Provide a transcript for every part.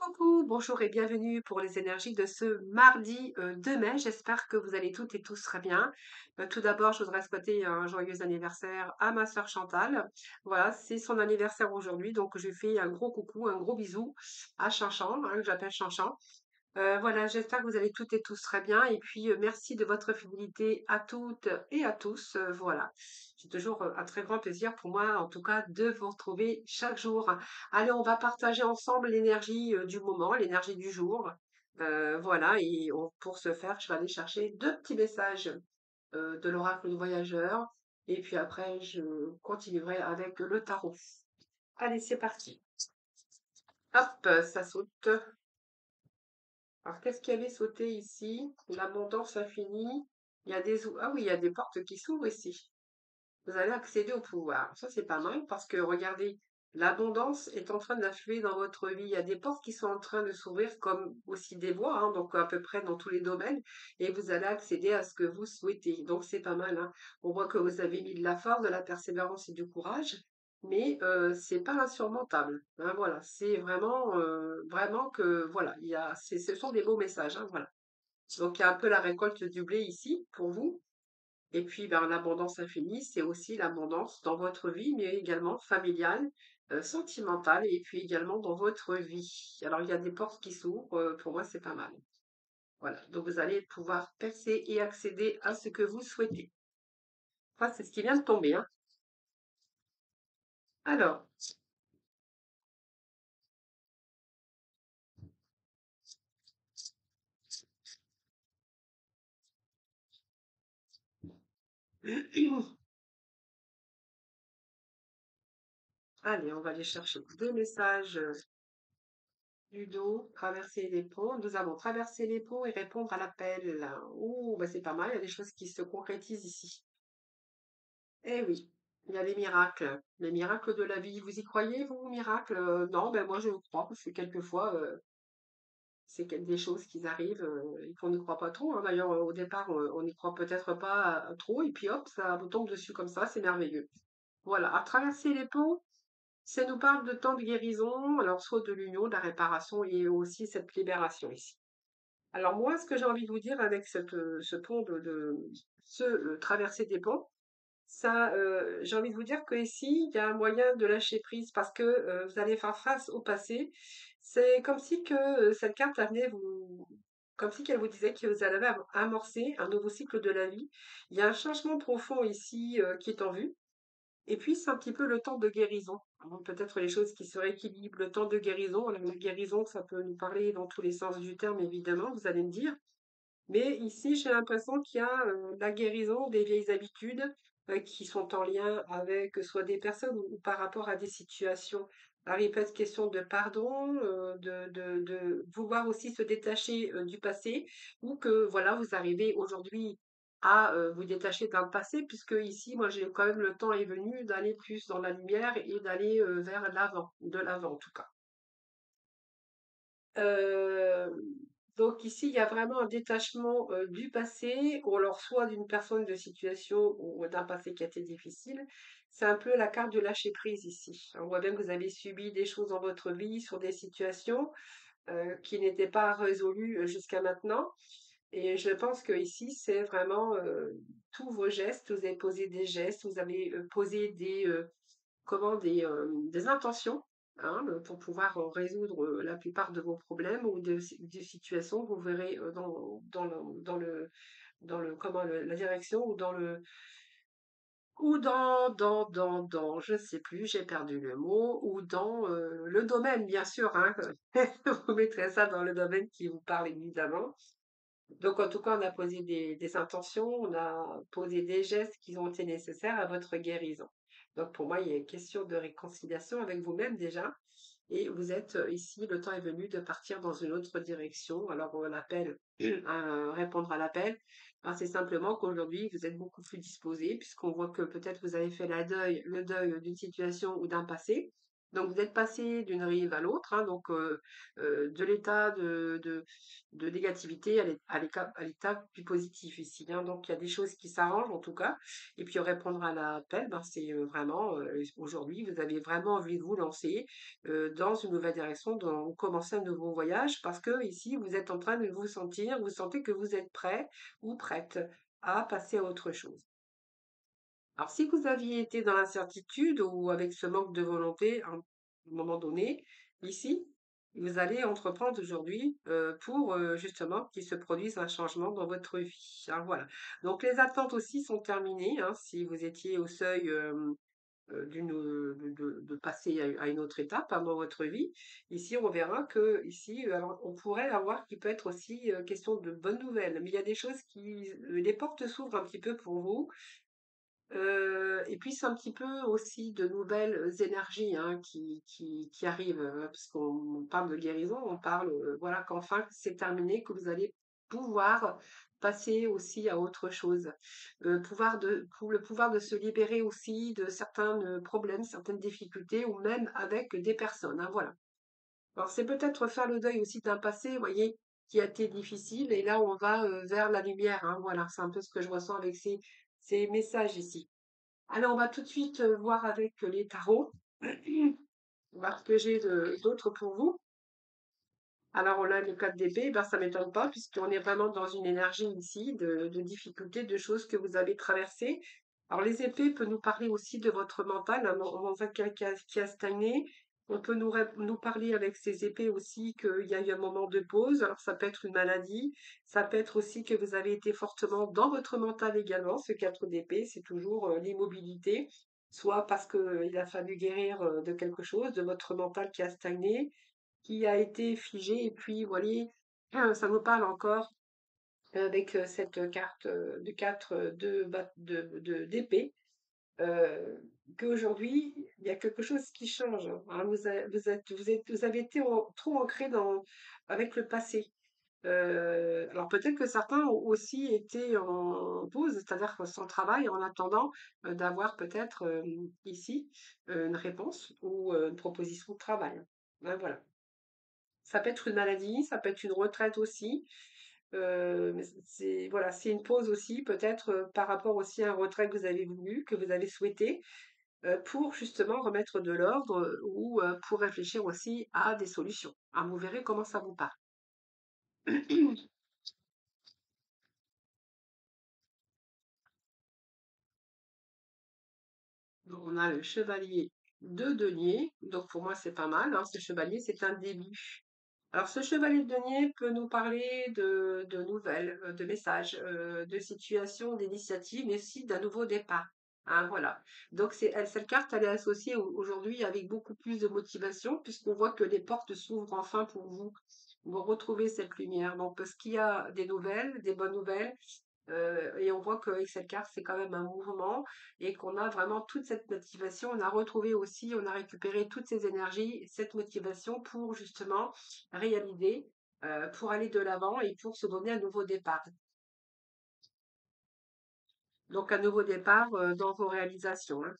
Coucou, bonjour et bienvenue pour les énergies de ce mardi 2 mai. J'espère que vous allez toutes et tous très bien. Tout d'abord, je voudrais souhaiter un joyeux anniversaire à ma sœur Chantal. Voilà, c'est son anniversaire aujourd'hui, donc je lui fais un gros coucou, un gros bisou à Chanchan, hein, que j'appelle Chanchan. Voilà, j'espère que vous allez toutes et tous très bien. Et puis, merci de votre fidélité à toutes et à tous. Voilà, c'est toujours un très grand plaisir pour moi, en tout cas, de vous retrouver chaque jour. Allez, on va partager ensemble l'énergie du moment, l'énergie du jour. Voilà, pour ce faire, je vais aller chercher deux petits messages de l'oracle du voyageur. Et puis après, je continuerai avec le tarot. Allez, c'est parti. Hop, ça saute. Alors, qu'est-ce qui avait sauté ici? L'abondance infinie. Il y a Ah oui, il y a des portes qui s'ouvrent ici. Vous allez accéder au pouvoir. Ça, c'est pas mal parce que regardez, l'abondance est en train d'affluer dans votre vie. Il y a des portes qui sont en train de s'ouvrir comme aussi des voies, hein, donc à peu près dans tous les domaines, et vous allez accéder à ce que vous souhaitez. Donc c'est pas mal, hein. On voit que vous avez mis de la force, de la persévérance et du courage, mais c'est pas insurmontable, hein, voilà, c'est vraiment, vraiment que voilà, ce sont des beaux messages, hein, voilà. Donc il y a un peu la récolte du blé ici pour vous. Et puis, ben, l'abondance infinie, c'est aussi l'abondance dans votre vie, mais également familiale, sentimentale, et puis également dans votre vie. Alors, il y a des portes qui s'ouvrent, pour moi, c'est pas mal. Voilà, donc vous allez pouvoir percer et accéder à ce que vous souhaitez. Ça, c'est ce qui vient de tomber, hein. Alors, allez, on va aller chercher deux messages du dos, traverser les ponts. Nous avons traversé les ponts et répondre à l'appel. Ouh, bah c'est pas mal, il y a des choses qui se concrétisent ici. Eh oui, il y a les miracles de la vie. Vous y croyez, vous, aux miracles? Non, ben moi je crois, parce que quelquefois, des choses qui arrivent et qu'on n'y croit pas trop, hein. D'ailleurs, au départ, on n'y croit peut-être pas trop, et puis hop, ça vous tombe dessus comme ça, c'est merveilleux. Voilà, à traverser les ponts, ça nous parle de temps de guérison, alors soit de l'union, de la réparation, et aussi cette libération ici. Alors moi, ce que j'ai envie de vous dire avec ce pont traverser des ponts, ça, j'ai envie de vous dire qu'ici, il y a un moyen de lâcher prise parce que vous allez faire face au passé. C'est comme si que cette carte, elle venait comme si qu'elle vous disait que vous allez amorcer un nouveau cycle de la vie. Il y a un changement profond ici qui est en vue. Et puis, c'est un petit peu le temps de guérison. Alors, peut-être les choses qui se rééquilibrent, le temps de guérison. Alors, la guérison, ça peut nous parler dans tous les sens du terme, évidemment, vous allez me dire. Mais ici, j'ai l'impression qu'il y a la guérison des vieilles habitudes qui sont en lien avec soit des personnes ou par rapport à des situations. Alors, il peut être question de pardon, de vouloir aussi se détacher du passé, ou que voilà, vous arrivez aujourd'hui à vous détacher d'un passé, puisque ici, moi, j'ai quand même le temps est venu d'aller plus dans la lumière et d'aller vers l'avant, de l'avant en tout cas. Heu, donc ici, il y a vraiment un détachement, du passé, ou alors soit d'une personne, de situation ou d'un passé qui a été difficile. C'est un peu la carte de lâcher prise ici. On voit bien que vous avez subi des choses dans votre vie, sur des situations, qui n'étaient pas résolues, jusqu'à maintenant, et je pense que ici, c'est vraiment, tous vos gestes. Vous avez posé des gestes, vous avez, posé des intentions, hein, pour pouvoir résoudre la plupart de vos problèmes ou des situations. Vous verrez la direction ou je sais plus, j'ai perdu le mot, ou dans le domaine, bien sûr, hein. Vous mettrez ça dans le domaine qui vous parle évidemment. Donc, en tout cas, on a posé des intentions, on a posé des gestes qui ont été nécessaires à votre guérison. Donc, pour moi, il y a une question de réconciliation avec vous-même déjà. Et vous êtes ici, le temps est venu de partir dans une autre direction. Alors, on appelle à répondre à l'appel. Ben, c'est simplement qu'aujourd'hui, vous êtes beaucoup plus disposé, puisqu'on voit que peut-être vous avez fait le deuil d'une situation ou d'un passé. Donc, vous êtes passé d'une rive à l'autre, hein, donc de l'état de négativité à l'état plus positif ici, hein. Donc, il y a des choses qui s'arrangent en tout cas. Et puis, répondre à l'appel, ben, c'est vraiment, aujourd'hui, vous avez vraiment envie de vous lancer dans une nouvelle direction, dans commencer un nouveau voyage, parce que ici, vous êtes en train de vous sentez que vous êtes prêt ou prête à passer à autre chose. Alors, si vous aviez été dans l'incertitude ou avec ce manque de volonté à un moment donné, ici, vous allez entreprendre aujourd'hui pour justement qu'il se produise un changement dans votre vie, hein, voilà. Donc, les attentes aussi sont terminées, hein, si vous étiez au seuil de passer à une autre étape, hein, dans votre vie. Ici, on verra que ici, alors, on pourrait avoir qui peut être aussi question de bonnes nouvelles, mais il y a des choses les portes s'ouvrent un petit peu pour vous. Et puis c'est un petit peu aussi de nouvelles énergies, hein, qui arrivent, parce qu'on parle de guérison, on parle, voilà, qu'enfin c'est terminé, que vous allez pouvoir passer aussi à autre chose. Pour le pouvoir de se libérer aussi de certains problèmes, certaines difficultés, ou même avec des personnes, hein, voilà. Alors c'est peut-être faire le deuil aussi d'un passé, vous voyez, qui a été difficile, et là on va vers la lumière, hein, voilà, c'est un peu ce que je ressens avec ces messages ici. Alors, on va tout de suite voir avec les tarots, voir ce que j'ai d'autre pour vous. Alors, on a le 4 d'épée, ben, ça m'étonne pas, puisqu'on est vraiment dans une énergie ici de difficultés, de choses que vous avez traversées. Alors, les épées peuvent nous parler aussi de votre mental, un mental qui a stagné. On peut nous parler avec ces épées aussi qu'il y a eu un moment de pause. Alors, ça peut être une maladie, ça peut être aussi que vous avez été fortement dans votre mental également. Ce 4 d'épée, c'est toujours l'immobilité, soit parce qu'il a fallu guérir de quelque chose, de votre mental qui a stagné, qui a été figé. Et puis, vous voyez, ça nous parle encore avec cette carte de 4 d'épée, euh, qu'aujourd'hui, il y a quelque chose qui change, hein. Vous avez été trop ancré avec le passé. Alors peut-être que certains ont aussi été en pause, c'est-à-dire sans travail, en attendant d'avoir peut-être ici une réponse ou une proposition de travail. Ben, voilà. Ça peut être une maladie, ça peut être une retraite aussi. Mais voilà, c'est une pause aussi, peut-être par rapport aussi à un retrait que vous avez voulu, que vous avez souhaité, pour justement remettre de l'ordre ou pour réfléchir aussi à des solutions. Ah, vous verrez comment ça vous part. Donc, on a le chevalier de denier, donc pour moi c'est pas mal, hein, ce chevalier c'est un début. Alors, ce chevalier de denier peut nous parler de nouvelles, de messages, de situations, d'initiatives, mais aussi d'un nouveau départ, hein, voilà. Donc, cette carte, elle est associée aujourd'hui avec beaucoup plus de motivation, puisqu'on voit que les portes s'ouvrent enfin pour vous. Vous retrouvez cette lumière. Donc, parce qu'il y a des nouvelles, des bonnes nouvelles, et on voit qu'avec cette carte, c'est quand même un mouvement, et qu'on a vraiment toute cette motivation. On a retrouvé aussi, on a récupéré toutes ces énergies, cette motivation pour justement réaliser, pour aller de l'avant et pour se donner un nouveau départ. Donc un nouveau départ dans vos réalisations, hein.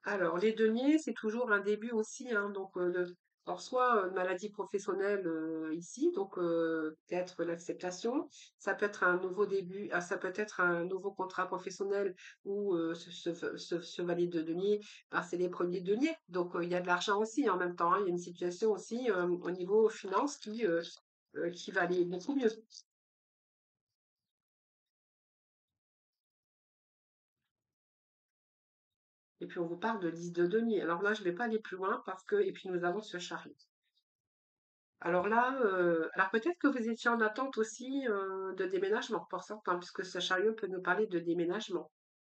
Alors, les deniers, c'est toujours un début aussi, hein, donc alors soit une maladie professionnelle ici, donc peut-être l'acceptation, ça peut être un nouveau début, ça peut être un nouveau contrat professionnel où ce valide de denier, ben, c'est les premiers deniers, donc il y a de l'argent aussi en même temps, hein, il y a une situation aussi au niveau finance qui va aller beaucoup mieux. Et puis on vous parle de 10 de denier. Alors là, je ne vais pas aller plus loin parce que, et puis nous avons ce chariot. Alors là, alors peut-être que vous étiez en attente aussi de déménagement pour certains, puisque ce chariot peut nous parler de déménagement,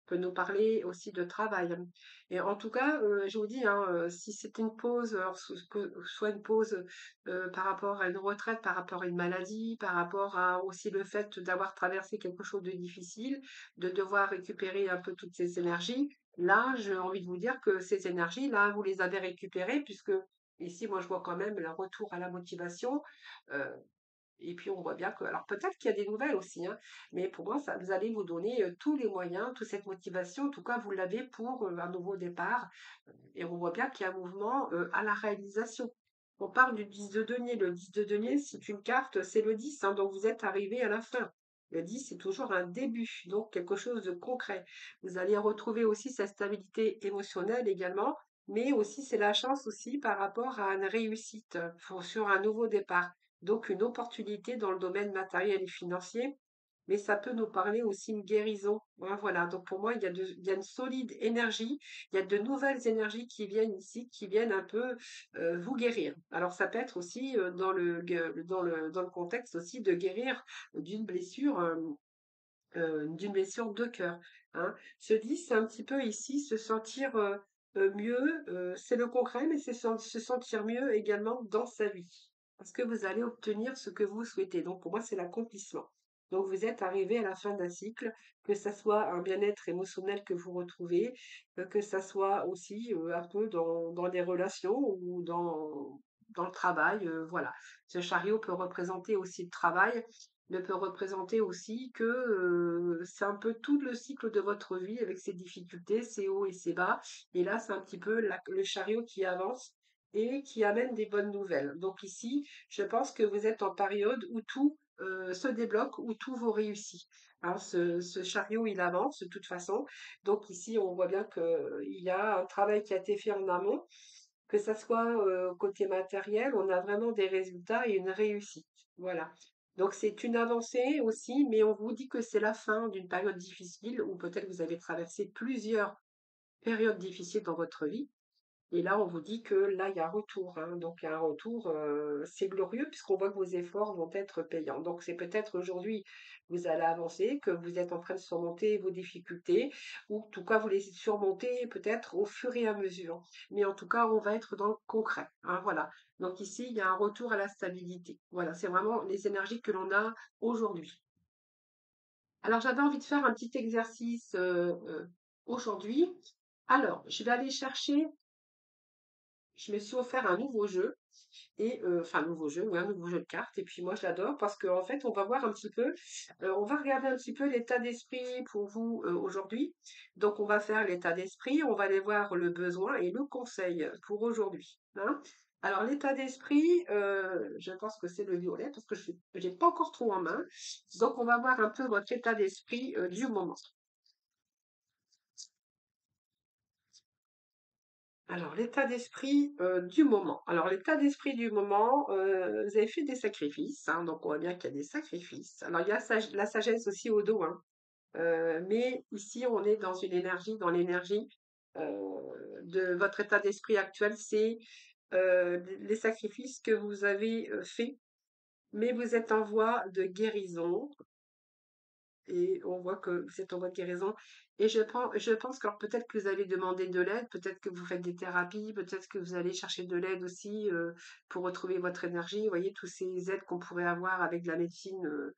peut nous parler aussi de travail, hein. Et en tout cas, je vous dis, hein, si c'est une pause, alors soit une pause par rapport à une retraite, par rapport à une maladie, par rapport à aussi le fait d'avoir traversé quelque chose de difficile, de devoir récupérer un peu toutes ces énergies, là, j'ai envie de vous dire que ces énergies-là, vous les avez récupérées, puisque ici, moi, je vois quand même le retour à la motivation. euh, Et puis on voit bien que, alors peut-être qu'il y a des nouvelles aussi, hein, mais pour moi, ça, vous allez vous donner tous les moyens, toute cette motivation. En tout cas, vous l'avez pour un nouveau départ. Et on voit bien qu'il y a un mouvement à la réalisation. On parle du 10 de denier. Le 10 de denier, c'est une carte, c'est le 10, hein, donc vous êtes arrivé à la fin. Le 10, c'est toujours un début, donc quelque chose de concret. Vous allez retrouver aussi sa stabilité émotionnelle également, mais aussi c'est la chance aussi par rapport à une réussite sur un nouveau départ. Donc une opportunité dans le domaine matériel et financier, mais ça peut nous parler aussi une guérison. Ouais, voilà, donc pour moi, il y a une solide énergie, il y a de nouvelles énergies qui viennent ici, qui viennent un peu vous guérir. Alors ça peut être aussi dans le contexte aussi de guérir d'une blessure, d'une blessure de cœur. Hein. Se dit, c'est un petit peu ici se sentir mieux, c'est le concret, mais c'est se sentir mieux également dans sa vie. Parce que vous allez obtenir ce que vous souhaitez. Donc pour moi, c'est l'accomplissement. Donc vous êtes arrivé à la fin d'un cycle, que ça soit un bien-être émotionnel que vous retrouvez, que ça soit aussi un peu dans les relations ou dans le travail. Voilà. Ce chariot peut représenter aussi le travail, ne peut représenter aussi que c'est un peu tout le cycle de votre vie avec ses difficultés, ses hauts et ses bas. Et là, c'est un petit peu le chariot qui avance et qui amène des bonnes nouvelles. Donc ici, je pense que vous êtes en période où tout se débloque, où tout vous réussit. Hein, ce chariot, il avance de toute façon. Donc ici, on voit bien qu'il y a un travail qui a été fait en amont, que ça soit côté matériel, on a vraiment des résultats et une réussite. Voilà. Donc c'est une avancée aussi, mais on vous dit que c'est la fin d'une période difficile ou peut-être que vous avez traversé plusieurs périodes difficiles dans votre vie. Et là, on vous dit que là, il y a un retour. Hein. Donc, il y a un retour, c'est glorieux puisqu'on voit que vos efforts vont être payants. Donc, c'est peut-être aujourd'hui, vous allez avancer, que vous êtes en train de surmonter vos difficultés, ou en tout cas, vous les surmontez peut-être au fur et à mesure. Mais en tout cas, on va être dans le concret. Hein, voilà. Donc, ici, il y a un retour à la stabilité. Voilà, c'est vraiment les énergies que l'on a aujourd'hui. Alors, j'avais envie de faire un petit exercice aujourd'hui. Alors, je vais aller chercher, je me suis offert un nouveau jeu. Et enfin, nouveau jeu, ouais, un nouveau jeu de cartes. Et puis moi, je l'adore parce qu'en fait, on va voir un petit peu, on va regarder un petit peu l'état d'esprit pour vous aujourd'hui. Donc, on va faire l'état d'esprit, on va aller voir le besoin et le conseil pour aujourd'hui. Hein. Alors, l'état d'esprit, je pense que c'est le violet parce que je n'ai pas encore trop en main. Donc, on va voir un peu votre état d'esprit du moment. Alors, l'état d'esprit du moment. Alors, l'état d'esprit du moment, vous avez fait des sacrifices, hein, donc on voit bien qu'il y a des sacrifices. Alors, il y a la sagesse aussi au dos, hein, mais ici, on est dans une énergie, dans l'énergie de votre état d'esprit actuel, c'est les sacrifices que vous avez faits, mais vous êtes en voie de guérison, et on voit que vous êtes en voie de guérison. Et je pense que alors peut-être que vous allez demander de l'aide, peut-être que vous faites des thérapies, peut-être que vous allez chercher de l'aide aussi pour retrouver votre énergie. Vous voyez, tous ces aides qu'on pourrait avoir avec de la médecine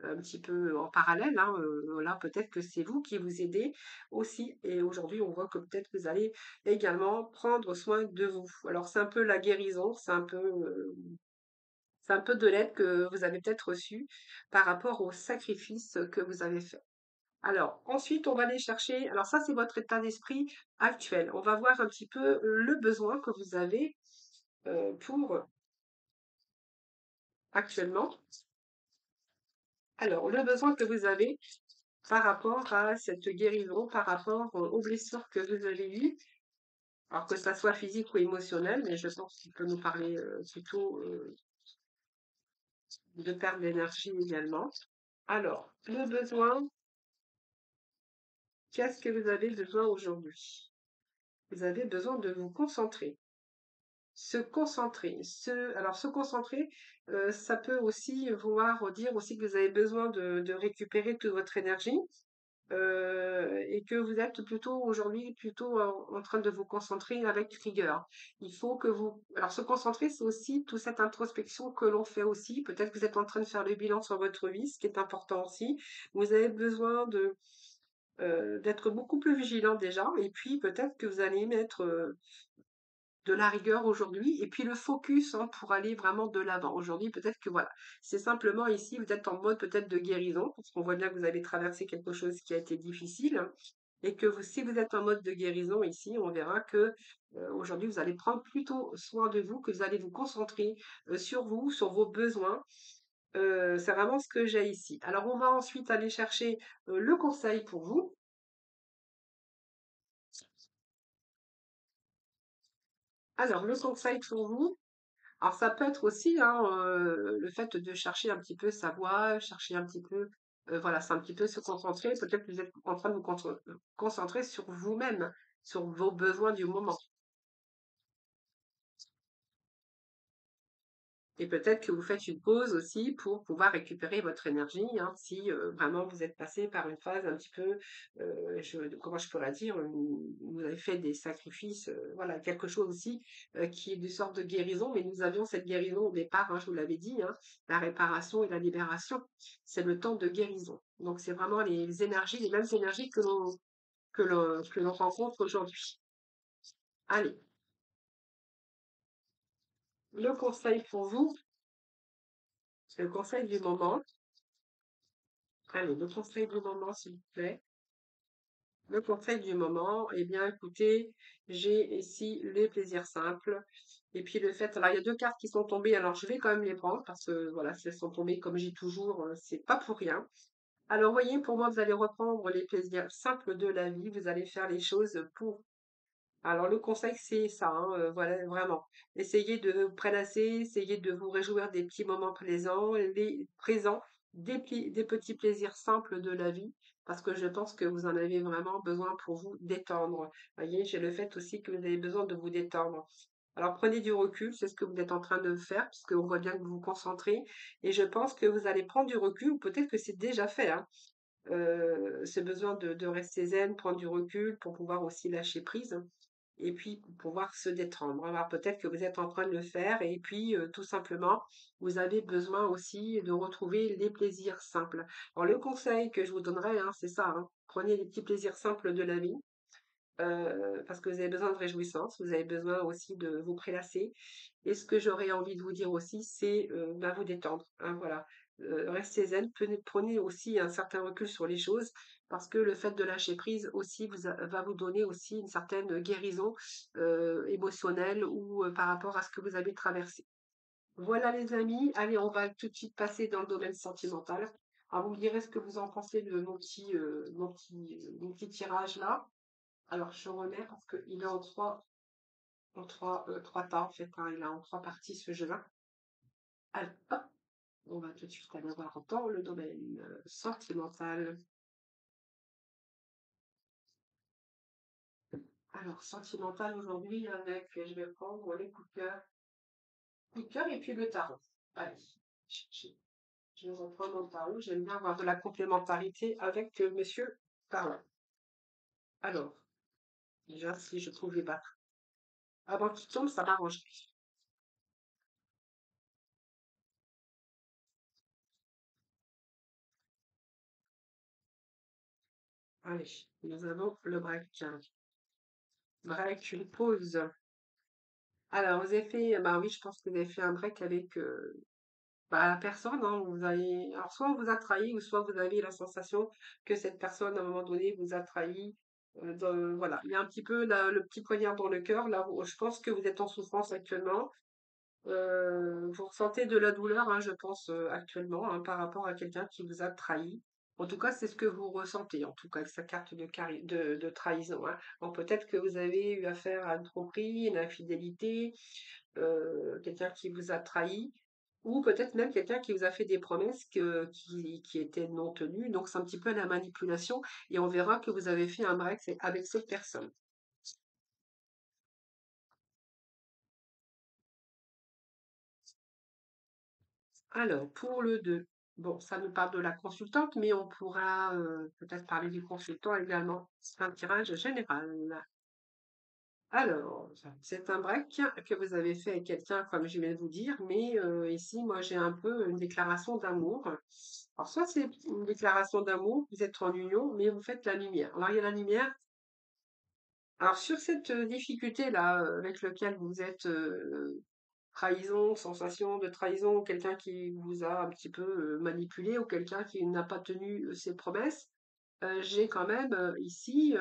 un petit peu en parallèle. Hein, là, peut-être que c'est vous qui vous aidez aussi. Et aujourd'hui, on voit que peut-être que vous allez également prendre soin de vous. Alors, c'est un peu la guérison, c'est un peu de l'aide que vous avez peut-être reçue par rapport aux sacrifices que vous avez faits. Alors, ensuite, on va aller chercher. Alors, ça, c'est votre état d'esprit actuel. On va voir un petit peu le besoin que vous avez pour actuellement. Alors, le besoin que vous avez par rapport à cette guérison, par rapport aux blessures que vous avez eues, alors que ça soit physique ou émotionnel, mais je pense qu'il peut nous parler plutôt de perte d'énergie également. Alors, le besoin, qu'est-ce que vous avez besoin aujourd'hui? Vous avez besoin de vous concentrer. Se concentrer. Alors, se concentrer, ça peut aussi vouloir dire aussi que vous avez besoin de récupérer toute votre énergie et que vous êtes plutôt aujourd'hui plutôt en train de vous concentrer avec rigueur. Il faut que vous... Alors, se concentrer, c'est aussi toute cette introspection que l'on fait aussi. Peut-être que vous êtes en train de faire le bilan sur votre vie, ce qui est important aussi. Vous avez besoin d'être beaucoup plus vigilant déjà et puis peut-être que vous allez mettre de la rigueur aujourd'hui et puis le focus hein, pour aller vraiment de l'avant. Aujourd'hui, peut-être que voilà, c'est simplement ici, vous êtes en mode peut-être de guérison, parce qu'on voit bien que vous avez traversé quelque chose qui a été difficile et que si vous êtes en mode de guérison ici, on verra que aujourd'hui, vous allez prendre plutôt soin de vous, que vous allez vous concentrer sur vous, sur vos besoins. C'est vraiment ce que j'ai ici. Alors, on va ensuite aller chercher le conseil pour vous. Alors, le conseil pour vous, alors ça peut être aussi hein, le fait de chercher un petit peu sa voix, chercher un petit peu, voilà, c'est un petit peu se concentrer. Peut-être que vous êtes en train de vous concentrer sur vous-même, sur vos besoins du moment. Et peut-être que vous faites une pause aussi pour pouvoir récupérer votre énergie, hein, si vraiment vous êtes passé par une phase un petit peu, comment je pourrais dire, où vous avez fait des sacrifices, voilà, quelque chose aussi qui est de sorte de guérison, mais nous avions cette guérison au départ, hein, je vous l'avais dit, hein, la réparation et la libération, c'est le temps de guérison. Donc c'est vraiment les énergies, les mêmes énergies que l'on rencontre aujourd'hui. Allez, le conseil pour vous, le conseil du moment. Allez, le conseil du moment, s'il vous plaît. Le conseil du moment, eh bien, écoutez, j'ai ici les plaisirs simples. Et puis le fait, alors il y a deux cartes qui sont tombées, alors je vais quand même les prendre parce que voilà, si elles sont tombées, comme j'ai toujours, c'est pas pour rien. Alors, voyez, pour moi, vous allez reprendre les plaisirs simples de la vie, vous allez faire les choses pour alors le conseil, c'est ça, hein, voilà, vraiment. Essayez de vous prélasser, essayez de vous réjouir des petits moments plaisants, les présents, des petits plaisirs simples de la vie, parce que je pense que vous en avez vraiment besoin pour vous détendre. Voyez, j'ai le fait aussi que vous avez besoin de vous détendre. Alors prenez du recul, c'est ce que vous êtes en train de faire, puisqu'on voit bien que vous vous concentrez, et je pense que vous allez prendre du recul, ou peut-être que c'est déjà fait, hein, ce besoin de rester zen, prendre du recul pour pouvoir aussi lâcher prise et puis pour pouvoir se détendre. Alors peut-être que vous êtes en train de le faire et puis tout simplement, vous avez besoin aussi de retrouver les plaisirs simples. Alors le conseil que je vous donnerais, hein, c'est ça, hein, prenez les petits plaisirs simples de la vie. Parce que vous avez besoin de réjouissance, vous avez besoin aussi de vous prélasser. Et ce que j'aurais envie de vous dire aussi, c'est bah, vous détendre. Hein, voilà. Restez zen, prenez aussi un certain recul sur les choses, parce que le fait de lâcher prise aussi va vous donner aussi une certaine guérison émotionnelle ou par rapport à ce que vous avez traversé. Voilà les amis, allez, on va tout de suite passer dans le domaine sentimental. Alors, vous me direz ce que vous en pensez de mon petit tirage là. Alors, je remets parce qu'il est en trois tas, en fait, hein, il est en trois parties ce jeu-là. Alors, hop, on va tout de suite aller voir dans le domaine sentimental. Alors, sentimental aujourd'hui avec, je vais prendre les coups de cœur et puis le tarot. Allez, je, je- je reprends mon tarot. J'aime bien avoir de la complémentarité avec monsieur Tarot. Alors, déjà, si je trouve les battre avant qu'il tombe, ça m'arrange. Allez, nous avons le break. Break, une pause. Alors, vous avez fait, bah oui, je pense que vous avez fait un break avec bah, la personne. Hein, vous avez, alors, soit on vous a trahi, ou soit vous avez la sensation que cette personne, à un moment donné, vous a trahi. Voilà, il y a un petit peu le petit poignard dans le cœur. Là, je pense que vous êtes en souffrance actuellement. Vous ressentez de la douleur, hein, je pense, actuellement, hein, par rapport à quelqu'un qui vous a trahi. En tout cas, c'est ce que vous ressentez, en tout cas, avec sa carte de trahison. Hein. Donc peut-être que vous avez eu affaire à une tromperie, une infidélité, quelqu'un qui vous a trahi, ou peut-être même quelqu'un qui vous a fait des promesses qui étaient non tenues. Donc c'est un petit peu la manipulation, et on verra que vous avez fait un break avec cette personne. Alors, pour le 2, bon, ça nous parle de la consultante, mais on pourra peut-être parler du consultant également. C'est un tirage général. Alors, c'est un break que vous avez fait avec quelqu'un, comme je viens de vous dire, mais ici, moi, j'ai un peu une déclaration d'amour. Alors, soit c'est une déclaration d'amour, vous êtes en union, mais vous faites la lumière. Alors, il y a la lumière Alors sur cette difficulté-là avec lequel vous êtes, trahison, sensation de trahison, quelqu'un qui vous a un petit peu manipulé ou quelqu'un qui n'a pas tenu ses promesses, j'ai quand même ici,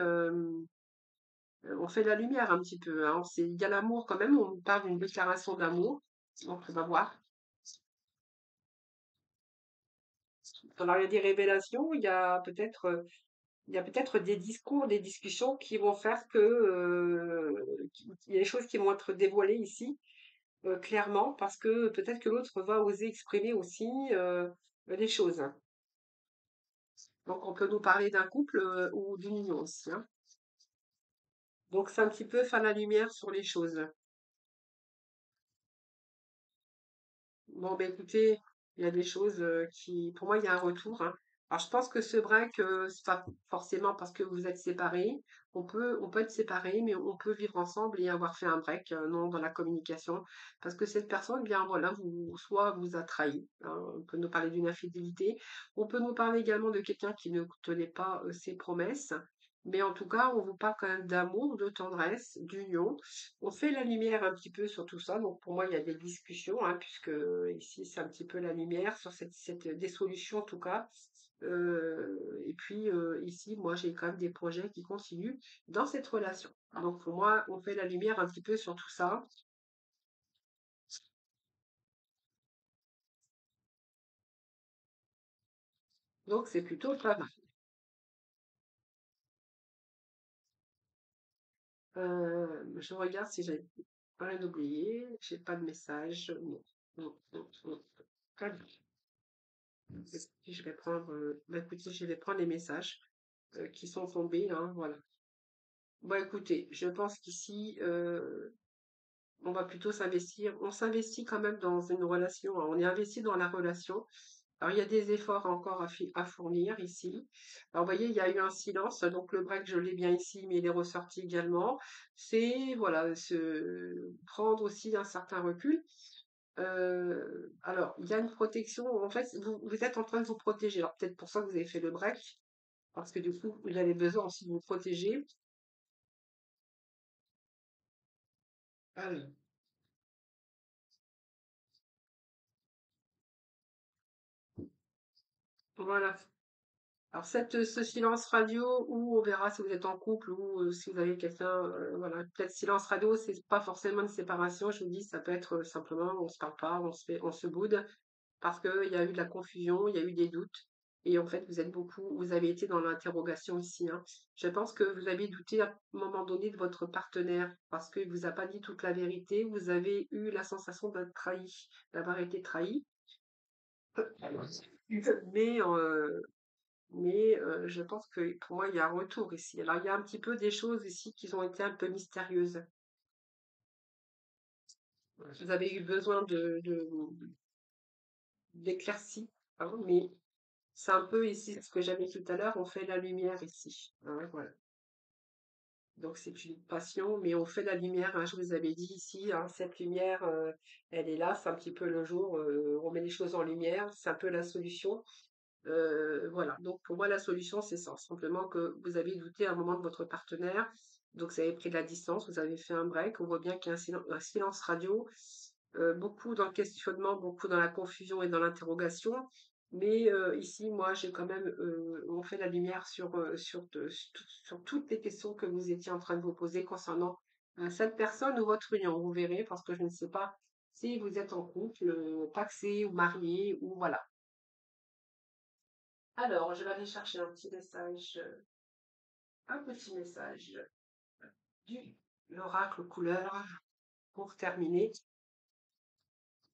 on fait la lumière un petit peu, hein. Il y a l'amour quand même, on parle d'une déclaration d'amour. Donc on va voir. Alors il y a des révélations, il y a peut-être des discours, des discussions qui vont faire que il y a des choses qui vont être dévoilées ici, clairement, parce que peut-être que l'autre va oser exprimer aussi des choses. Donc on peut nous parler d'un couple ou d'une union aussi, hein. Donc c'est un petit peu faire la lumière sur les choses. Bon, ben écoutez, il y a des choses qui, pour moi, il y a un retour, hein. Alors, je pense que ce break, c'est pas forcément parce que vous êtes séparés. On peut être séparés, mais on peut vivre ensemble et avoir fait un break, non, dans la communication. Parce que cette personne, bien voilà, soit vous a trahi, hein. On peut nous parler d'une infidélité. On peut nous parler également de quelqu'un qui ne tenait pas ses promesses. Mais en tout cas, on vous parle quand même d'amour, de tendresse, d'union. On fait la lumière un petit peu sur tout ça. Donc pour moi, il y a des discussions, hein, puisque ici, c'est un petit peu la lumière sur des solutions en tout cas. Et puis ici, moi, j'ai quand même des projets qui continuent dans cette relation. Donc pour moi, on fait la lumière un petit peu sur tout ça. Donc c'est plutôt pas mal. Je regarde si j'ai rien oublié. J'ai pas de message. Non, non, non, non. Pas de- Je vais prendre, bah, écoutez, je vais prendre les messages qui sont tombés, hein, voilà. Bon, écoutez, je pense qu'ici, on va plutôt s'investir. On s'investit quand même dans une relation, hein. On est investi dans la relation. Alors, il y a des efforts encore à fournir ici. Alors, vous voyez, il y a eu un silence. Donc, le break, je l'ai bien ici, mais il est ressorti également. C'est, voilà, se prendre aussi un certain recul. Alors, il y a une protection. En fait, vous êtes en train de vous protéger. Alors, peut-être pour ça que vous avez fait le break, parce que du coup, vous avez besoin aussi de vous protéger. Alors, voilà. Alors ce silence radio ou on verra si vous êtes en couple ou si vous avez quelqu'un, voilà, peut-être silence radio, c'est pas forcément une séparation, je vous dis, ça peut être simplement on se parle pas, on se boude parce qu'il y a eu de la confusion, il y a eu des doutes et en fait vous avez été dans l'interrogation ici, hein. Je pense que vous avez douté à un moment donné de votre partenaire parce qu'il vous a pas dit toute la vérité, vous avez eu la sensation d'être trahi, d'avoir été trahi. Mais je pense que pour moi, il y a un retour ici. Alors, il y a un petit peu des choses ici qui ont été un peu mystérieuses. Vous avez eu besoin d'éclaircies, hein, mais c'est un peu ici ce que j'avais tout à l'heure, on fait la lumière ici, hein, voilà. Donc c'est une passion, mais on fait la lumière, hein, je vous avais dit ici, hein, cette lumière, elle est là, c'est un petit peu le jour, on met les choses en lumière, c'est un peu la solution. Voilà, donc pour moi, la solution, c'est ça. Simplement que vous avez douté à un moment de votre partenaire, donc vous avez pris de la distance, vous avez fait un break. On voit bien qu'il y a un silence radio, beaucoup dans le questionnement, beaucoup dans la confusion et dans l'interrogation. Mais ici, moi, j'ai quand même, on fait la lumière sur toutes les questions que vous étiez en train de vous poser concernant cette personne ou votre union. Vous verrez, parce que je ne sais pas si vous êtes en couple, pacsé ou marié, ou voilà. Alors, je vais aller chercher un petit message du l'oracle couleur pour terminer.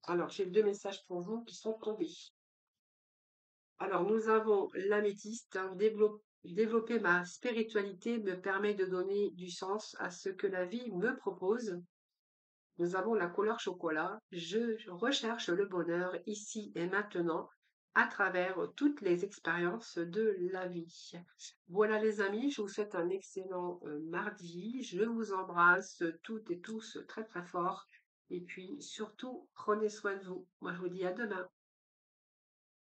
Alors, j'ai deux messages pour vous qui sont tombés. Alors, nous avons l'améthyste, hein, développer ma spiritualité me permet de donner du sens à ce que la vie me propose. Nous avons la couleur chocolat. Je recherche le bonheur ici et maintenant à travers toutes les expériences de la vie. Voilà les amis, je vous souhaite un excellent mardi. Je vous embrasse toutes et tous très très fort. Et puis surtout, prenez soin de vous. Moi je vous dis à demain.